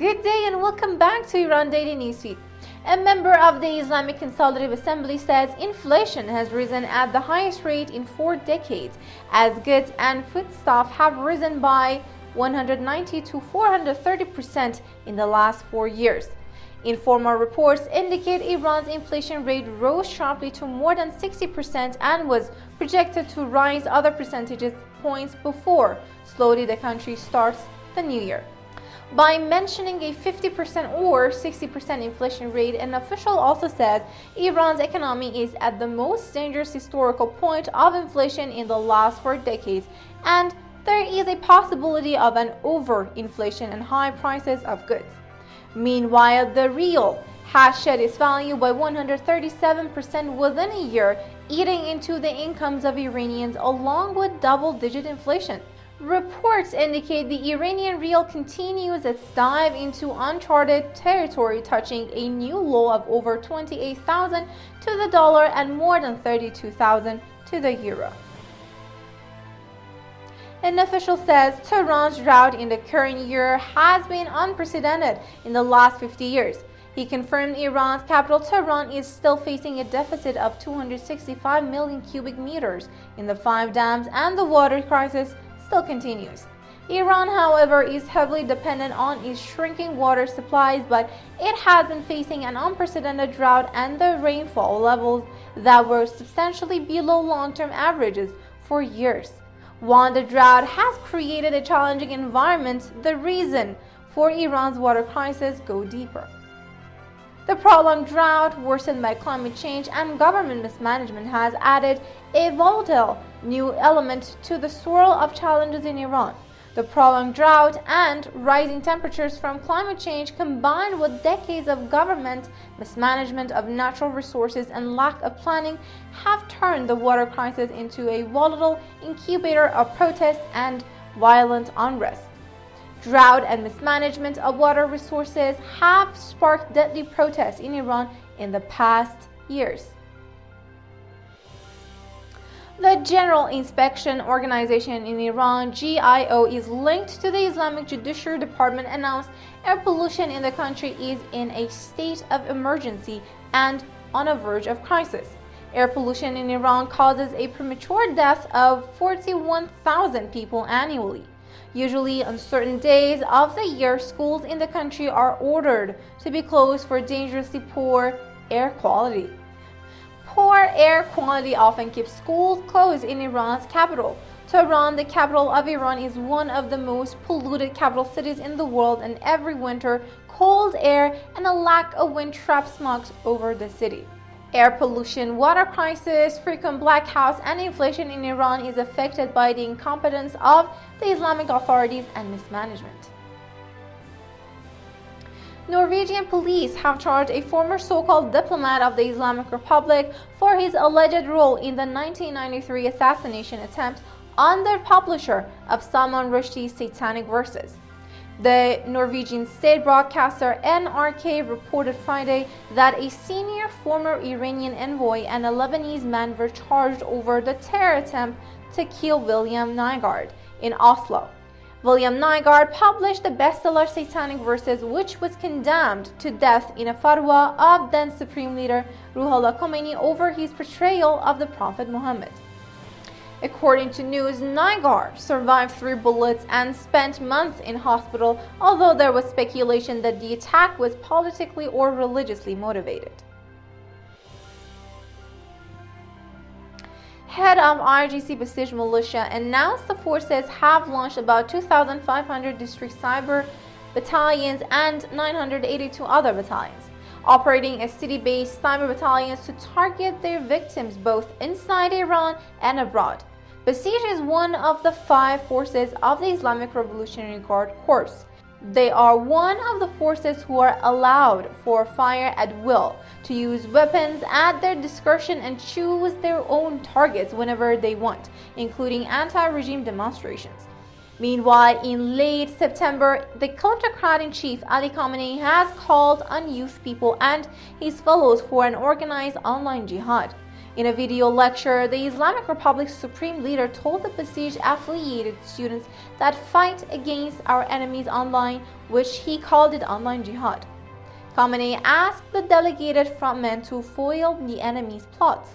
Good day and welcome back to Iran Daily Newsfeed. A member of the Islamic Consultative Assembly says inflation has risen at the highest rate in 4 decades, as goods and foodstuff have risen by 190 to 430% in the last 4 years. Informal reports indicate Iran's inflation rate rose sharply to more than 60% and was projected to rise other percentage points before slowly the country starts the new year. By mentioning a 50% or 60% inflation rate, an official also says Iran's economy is at the most dangerous historical point of inflation in the last 4 decades, and there is a possibility of an overinflation and high prices of goods. Meanwhile, the rial has shed its value by 137% within a year, eating into the incomes of Iranians along with double-digit inflation. Reports indicate the Iranian rial continues its dive into uncharted territory, touching a new low of over 28,000 to the dollar and more than 32,000 to the euro. An official says Tehran's drought in the current year has been unprecedented in the last 50 years. He confirmed Iran's capital Tehran is still facing a deficit of 265 million cubic meters in the 5 dams, and the water crisis still continues. Iran, however, is heavily dependent on its shrinking water supplies, but it has been facing an unprecedented drought and the rainfall levels that were substantially below long-term averages for years. While the drought has created a challenging environment, the reason for Iran's water crisis go deeper. The prolonged drought, worsened by climate change and government mismanagement, has added a volatile new element to the swirl of challenges in Iran. The prolonged drought and rising temperatures from climate change, combined with decades of government mismanagement of natural resources and lack of planning, have turned the water crisis into a volatile incubator of protests and violent unrest. Drought and mismanagement of water resources have sparked deadly protests in Iran in the past years. The General Inspection Organization in Iran, GIO, is linked to the Islamic Judiciary Department, announced air pollution in the country is in a state of emergency and on a verge of crisis. Air pollution in Iran causes a premature death of 41,000 people annually. Usually on certain days of the year, schools in the country are ordered to be closed for dangerously poor air quality. Poor air quality often keeps schools closed in Iran's capital. Tehran, the capital of Iran, is one of the most polluted capital cities in the world, and every winter, cold air and a lack of wind trap smog over the city. Air pollution, water crisis, frequent blackouts, and inflation in Iran is affected by the incompetence of the Islamic authorities and mismanagement. Norwegian police have charged a former so-called diplomat of the Islamic Republic for his alleged role in the 1993 assassination attempt on the publisher of Salman Rushdie's Satanic Verses. The Norwegian state broadcaster NRK reported Friday that a senior former Iranian envoy and a Lebanese man were charged over the terror attempt to kill William Nygaard in Oslo. William Nygaard published the bestseller Satanic Verses, which was condemned to death in a fatwa of then Supreme Leader Ruhollah Khomeini over his portrayal of the Prophet Muhammad. According to news, Nygaard survived 3 bullets and spent months in hospital, although there was speculation that the attack was politically or religiously motivated. Head of IRGC Beset militia announced the forces have launched about 2,500 district cyber battalions and 982 other battalions, operating as city-based cyber battalions to target their victims both inside Iran and abroad. Beset is one of the 5 forces of the Islamic Revolutionary Guard Corps. They are one of the forces who are allowed for fire at will, to use weapons at their discretion and choose their own targets whenever they want, including anti-regime demonstrations. Meanwhile, in late September, the kleptocrat-in-chief Ali Khamenei has called on youth people and his fellows for an organized online jihad. In a video lecture, the Islamic Republic's supreme leader told the Basij-affiliated students that fight against our enemies online, which he called it online jihad. Khamenei asked the delegated frontmen to foil the enemy's plots.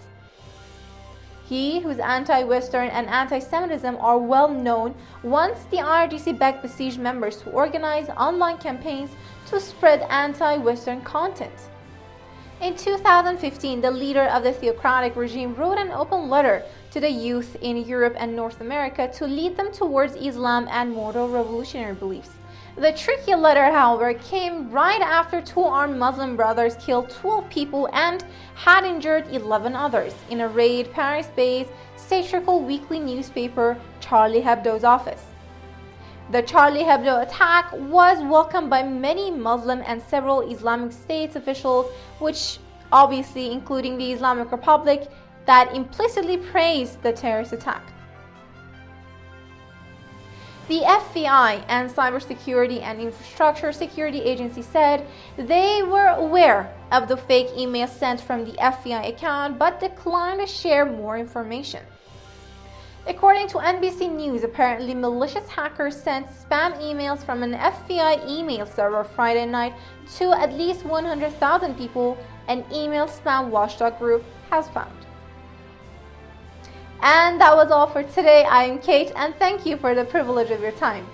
He, whose anti-Western and anti-Semitism are well known, wants the IRGC-backed Basij members to organize online campaigns to spread anti-Western content. In 2015, the leader of the theocratic regime wrote an open letter to the youth in Europe and North America to lead them towards Islam and moral revolutionary beliefs. The tricky letter, however, came right after two armed Muslim brothers killed 12 people and had injured 11 others in a raid Paris-based satirical weekly newspaper Charlie Hebdo's office. The Charlie Hebdo attack was welcomed by many Muslim and several Islamic States officials, which obviously including the Islamic Republic, that implicitly praised the terrorist attack. The FBI and Cybersecurity and Infrastructure Security Agency said they were aware of the fake email sent from the FBI account but declined to share more information. According to NBC News, apparently malicious hackers sent spam emails from an FBI email server Friday night to at least 100,000 people, an email spam watchdog group has found. And that was all for today. I am Kate, and thank you for the privilege of your time.